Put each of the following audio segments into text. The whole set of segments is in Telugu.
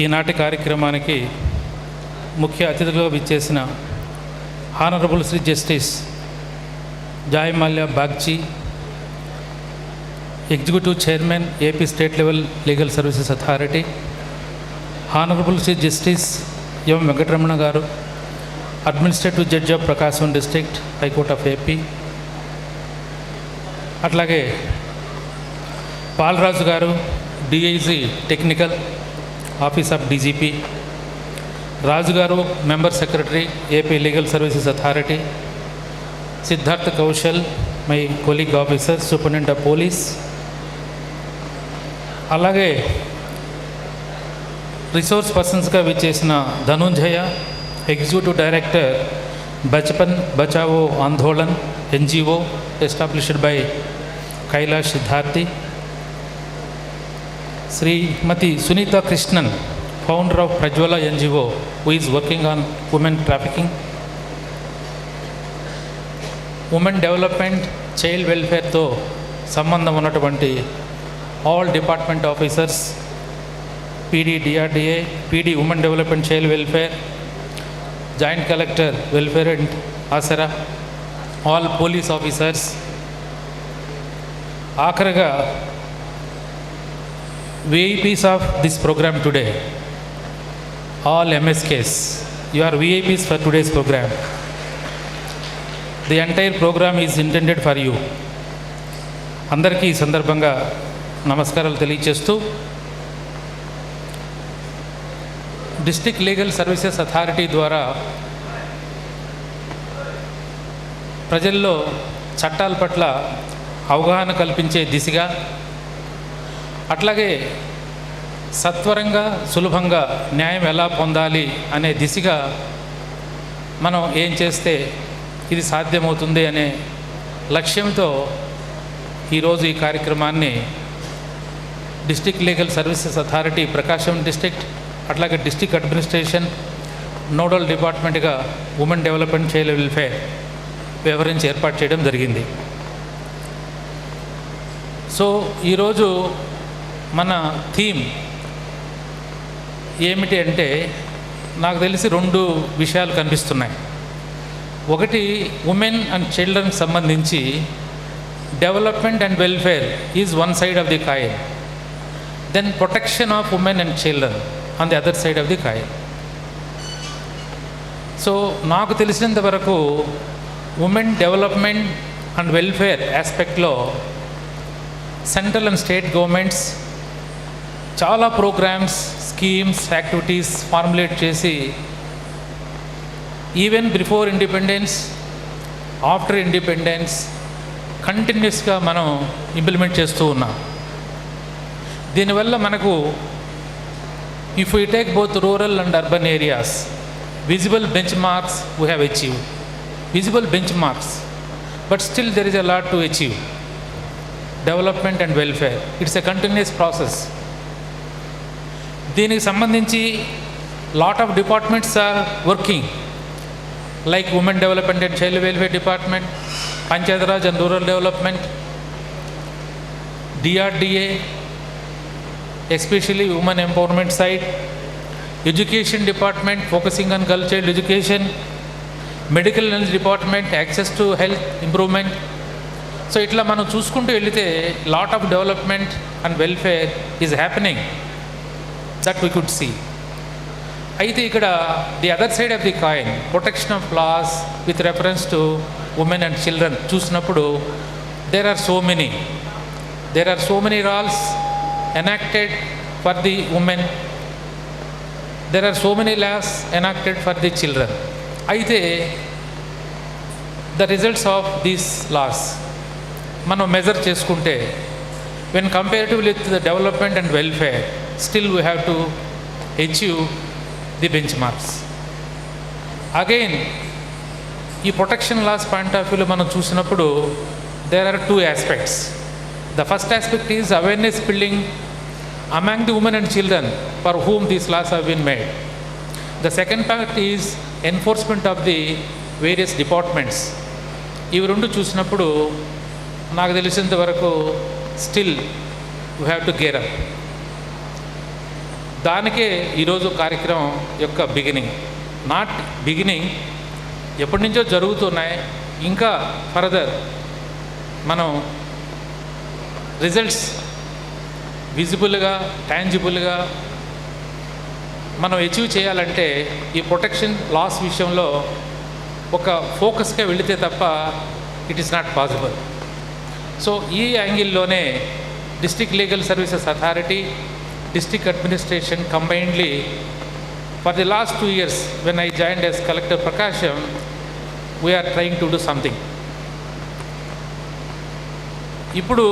ఈనాటి కార్యక్రమానికి ముఖ్య అతిథులుగా విచ్చేసిన honourable Shri justice Joymalya Bagchi, executive chairman AP state level legal services authority, honourable Shri justice M Venkataramana garu, administrative judge of Prakasam district, high court of AP, అట్లాగే Palaraju garu, DIG technical office of DGP, Raju garu member secretary AP legal services authority, Siddharth Kaushal my colleague officer superintendent of police, అలాగే రిసోర్స్ పర్సన్స్గా విచ్చేసిన Dhanunjaya, executive director Bachpan Bachao Andolan NGO established by Kailash Siddharthi, Shrimati Sunitha Krishnan, founder of Prajwala NGO who is working on women trafficking, women development child వెల్ఫేర్తో సంబంధం ఉన్నటువంటి all department officers, PD DRDA, PD women development child welfare, joint collector welfare and Asara, all police officers, ఆఖరిగా VIPs of this program today, all MSKs, you are VIPs for today's program. The entire program is intended for you. అందరికీ ఈ సందర్భంగా నమస్కారాలు తెలియజేస్తూ, డిస్ట్రిక్ట్ లీగల్ సర్వీసెస్ అథారిటీ ద్వారా ప్రజల్లో చట్టాల పట్ల అవగాహన కల్పించే దిశగా, అట్లాగే సత్వరంగా సులభంగా న్యాయం ఎలా పొందాలి అనే దిశగా మనం ఏం చేస్తే ఇది సాధ్యమవుతుంది అనే లక్ష్యంతో ఈరోజు ఈ కార్యక్రమాన్ని district legal services authority Prakasam district, అట్లాగే డిస్ట్రిక్ట్ అడ్మినిస్ట్రేషన్ నోడల్ డిపార్ట్మెంట్గా ఉమెన్ డెవలప్మెంట్ చైల్డ్ వెల్ఫేర్ వివరించి ఏర్పాటు చేయడం జరిగింది. సో ఈరోజు మన థీమ్ ఏమిటి అంటే, నాకు తెలిసి రెండు విషయాలు కనిపిస్తున్నాయి. ఒకటి, ఉమెన్ అండ్ చిల్డ్రన్కి సంబంధించి development and welfare is one side of the coin, then protection of women and children on the other side of the coin. So నాకు తెలిసినంత వరకు ఉమెన్ డెవలప్మెంట్ అండ్ వెల్ఫేర్ ఆస్పెక్ట్లో సెంట్రల్ అండ్ స్టేట్ గవర్నమెంట్స్ చాలా ప్రోగ్రామ్స్, స్కీమ్స్, యాక్టివిటీస్ ఫార్ములేట్ చేసి even before independence, after independence కంటిన్యూస్గా మనం ఇంప్లిమెంట్ చేస్తూ ఉన్నాం. దీనివల్ల మనకు if you take both rural and urban areas, visible benchmarks we have achieved, visible benchmarks, but still there is a lot to achieve. Development and welfare it's a continuous process. దీనికి సంబంధించి lot of departments are working, like women development and child welfare department, Panchayati Raj and rural development, DRDA especially women empowerment side, education department focusing on girl child education, medical health department access to health improvement. So ఇట్లా మనం చూసుకుంటూ వెళితే lot of development and welfare is happening, that we could see. అయితే ఇక్కడ the other side of the coin, protection of laws with reference to women and children చూసినప్పుడు there are so many laws enacted for the women, there are so many laws enacted for the children. అయితే the results of these laws మనం మెజర్ చేసుకుంటే, when comparatively with the development and welfare, still we have to achieve the benchmarks. Again, ఈ ప్రొటెక్షన్ లాస్ పాయింట్ ఆఫ్ వ్యూలో మనం చూసినప్పుడు there are two aspects. The first aspect is awareness building among the women and children for whom these laws have been made. The second part is enforcement of the various departments. ఇవి రెండు చూసినప్పుడు నాకు తెలిసినంత వరకు still we have to gear up. దానికే ఈరోజు కార్యక్రమం యొక్క బిగినింగ్, నాట్ బిగినింగ్, ఎప్పటి నుంచో జరుగుతున్నాయి. ఇంకా ఫర్దర్ మనం రిజల్ట్స్ విజిబుల్గా, టాంజిబుల్గా మనం అచీవ్ చేయాలంటే ఈ ప్రొటెక్షన్ లాస్ విషయంలో ఒక ఫోకస్గా వెళితే తప్ప it is not possible. So ఈ యాంగిల్లోనే district legal services authority, district administration combinedly for the last 2 years when I joined as Collector Prakasham, we are trying to do something. ఇప్పుడు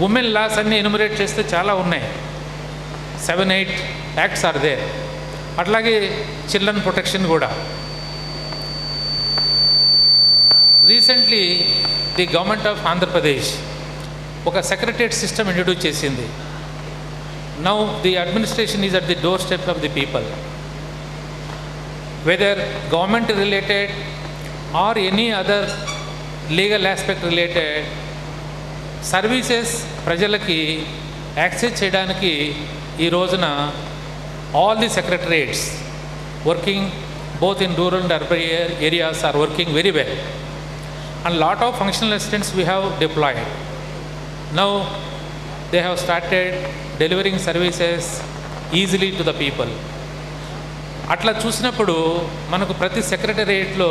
ఉమెన్ లాస్ అన్నీ ఎన్యుమరేట్ చేస్తే చాలా ఉన్నాయి, 7-8 యాక్ట్స్ ఆర్ దేర్. అట్లాగే చిల్డ్రన్ ప్రొటెక్షన్ కూడా. Recently the government of Andhra Pradesh ఒక సెక్రటరియట్ సిస్టమ్ ఇంట్రడ్యూస్ చేసింది. Now the administration is at the door step of the people, whether government related or any other legal aspect related services ప్రజలకి యాక్సెస్ చేయడానికి ఈ రోజున all the secretariats working both in rural and urban areas are working very well, and lot of functional assistants we have deployed. Now they have started delivering services easily to the people. అట్లా చూసినప్పుడు మనకు ప్రతి సెక్రటరియట్లో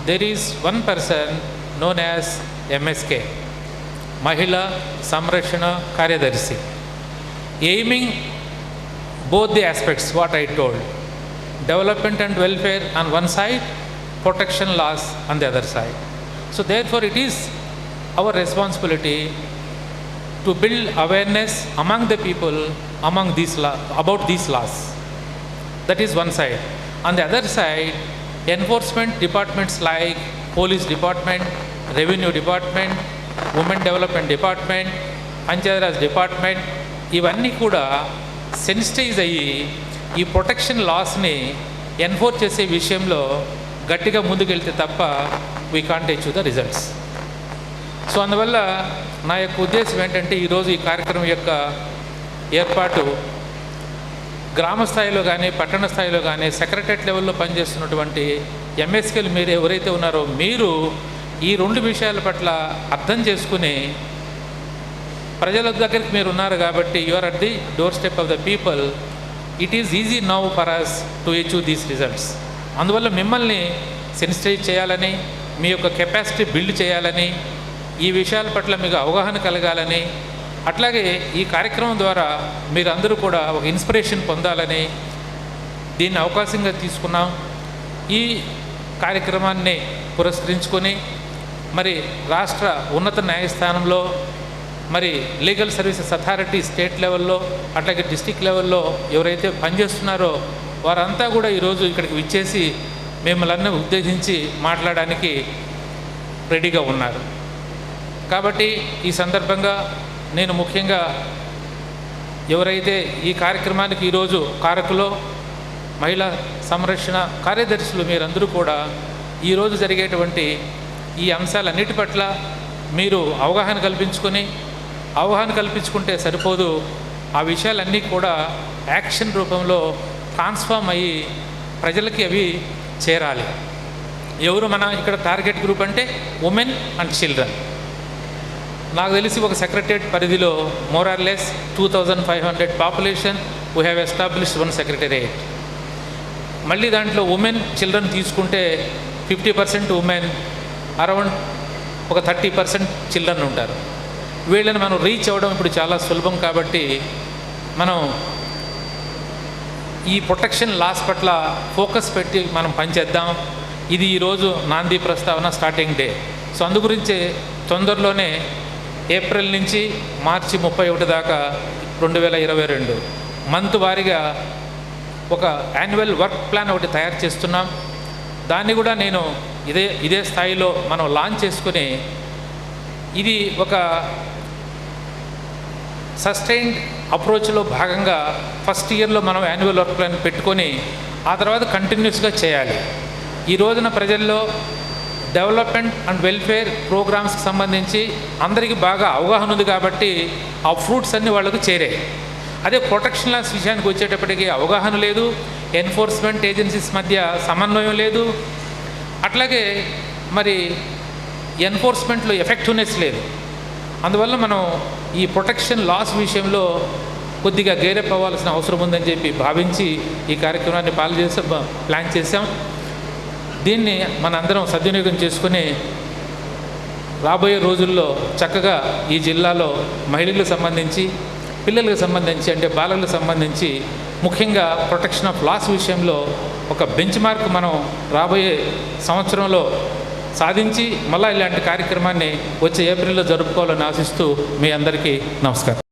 there is one person known as MSK, మహిళా సంరక్షణ కార్యదర్శి, aiming both the aspects what I told, development and welfare on one side, protection laws on the other side. So therefore it is our responsibility to build awareness among the people among these about these laws. That is one side. On the other side, enforcement departments like police department, revenue department, women development department, Panchayat Raj department, ఇవన్నీ కూడా సెన్సిటైజ్ అయ్యి ఈ ప్రొటెక్షన్ లాస్ని ఎన్ఫోర్స్ చేసే విషయంలో గట్టిగా ముందుకెళ్తే తప్ప we can't achieve the results. So అందువల్ల నా యొక్క ఉద్దేశం ఏంటంటే ఈరోజు ఈ కార్యక్రమం యొక్క ఏర్పాటు గ్రామ స్థాయిలో కానీ పట్టణ స్థాయిలో కానీ సెక్రటరియట్ లెవెల్లో పనిచేస్తున్నటువంటి ఎంఎస్కేలు మీరు ఎవరైతే ఉన్నారో మీరు ఈ 2 విషయాల పట్ల అర్థం చేసుకుని ప్రజల దగ్గరికి మీరు ఉన్నారు కాబట్టి you are at the door step of the people. It is easy now for us to achieve these results. అందువల్ల మిమ్మల్ని సెన్సిటైజ్ చేయాలని, మీ యొక్క కెపాసిటీ బిల్డ్ చేయాలని, ఈ విషయాల పట్ల మీకు అవగాహన కలగాలని, అట్లాగే ఈ కార్యక్రమం ద్వారా మీరందరూ కూడా ఒక ఇన్స్పిరేషన్ పొందాలని దీన్ని అవకాశంగా తీసుకున్నాం. ఈ కార్యక్రమాన్ని పురస్కరించుకొని మరి రాష్ట్ర ఉన్నత న్యాయస్థానంలో మరి లీగల్ సర్వీసెస్ అథారిటీ స్టేట్ లెవెల్లో అట్లాగే డిస్ట్రిక్ట్ లెవెల్లో ఎవరైతే పనిచేస్తున్నారో వారంతా కూడా ఈరోజు ఇక్కడికి విచ్చేసి మిమ్మల్ని ఉద్దేశించి మాట్లాడడానికి రెడీగా ఉన్నారు. కాబట్టి ఈ సందర్భంగా నేను ముఖ్యంగా ఎవరైతే ఈ కార్యక్రమానికి ఈరోజు కారకులో మహిళా సంరక్షణ కార్యదర్శులు మీరందరూ కూడా ఈరోజు జరిగేటువంటి ఈ అంశాలన్నిటి పట్ల మీరు అవగాహన కల్పించుకుంటే సరిపోదు, ఆ విషయాలన్నీ కూడా యాక్షన్ రూపంలో ట్రాన్స్ఫార్మ్ అయ్యి ప్రజలకి అవి చేరాలి. ఎవరు మన ఇక్కడ టార్గెట్ గ్రూప్ అంటే ఉమెన్ అండ్ చిల్డ్రన్. నాకు తెలిసి ఒక సెక్రటరియట్ పరిధిలో more or less 2500 population we have established 1 secretariat. మళ్ళీ దాంట్లో ఉమెన్ చిల్డ్రన్ తీసుకుంటే 50% ఉమెన్, అరౌండ్ ఒక 30% చిల్డ్రన్ ఉంటారు. వీళ్ళని మనం రీచ్ అవ్వడం ఇప్పుడు చాలా సులభం. కాబట్టి మనం ఈ ప్రొటెక్షన్ లాస్ పట్ల ఫోకస్ పెట్టి మనం పనిచేద్దాం. ఇది ఈరోజు నాంది ప్రస్తావన స్టార్టింగ్ డే. సో అందు గురించి తొందరలోనే ఏప్రిల్ నుంచి మార్చి 31 దాకా 2022 మంత్ వారీగా ఒక యాన్యువల్ వర్క్ ప్లాన్ ఒకటి తయారు చేస్తున్నాం. దాన్ని కూడా నేను ఇదే స్థాయిలో మనం లాంచ్ చేసుకుని ఇది ఒక సస్టైన్డ్ అప్రోచ్లో భాగంగా ఫస్ట్ ఇయర్లో మనం యాన్యువల్ వర్క్ ప్లాన్ పెట్టుకొని ఆ తర్వాత కంటిన్యూస్గా చేయాలి. ఈ రోజున ప్రజల్లో డెవలప్మెంట్ అండ్ వెల్ఫేర్ ప్రోగ్రామ్స్కి సంబంధించి అందరికీ బాగా అవగాహన ఉంది కాబట్టి ఆ ఫ్రూట్స్ అన్నీ వాళ్ళకు చేరాయి. అదే ప్రొటెక్షన్ లాస్ విషయానికి వచ్చేటప్పటికి అవగాహన లేదు, ఎన్ఫోర్స్మెంట్ ఏజెన్సీస్ మధ్య సమన్వయం లేదు, అట్లాగే మరి ఎన్ఫోర్స్మెంట్లో ఎఫెక్టివ్నెస్ లేదు. అందువల్ల మనం ఈ ప్రొటెక్షన్ లాస్ విషయంలో కొద్దిగా గేరప్ అవ్వాల్సిన అవసరం ఉందని చెప్పి భావించి ఈ కార్యక్రమాన్ని ప్లాన్ చేసాం. దీన్ని మనందరం సద్వినియోగం చేసుకుని రాబోయే రోజుల్లో చక్కగా ఈ జిల్లాలో మహిళలకు సంబంధించి, పిల్లలకు సంబంధించి, అంటే బాలలకు సంబంధించి ముఖ్యంగా ప్రొటెక్షన్ ఆఫ్ లాస్ విషయంలో ఒక బెంచ్ మార్క్ మనం రాబోయే సంవత్సరంలో సాధించి మళ్ళీ ఇలాంటి కార్యక్రమాన్ని వచ్చే ఏప్రిల్లో జరుపుకోవాలని ఆశిస్తూ మీ అందరికీ నమస్కారం.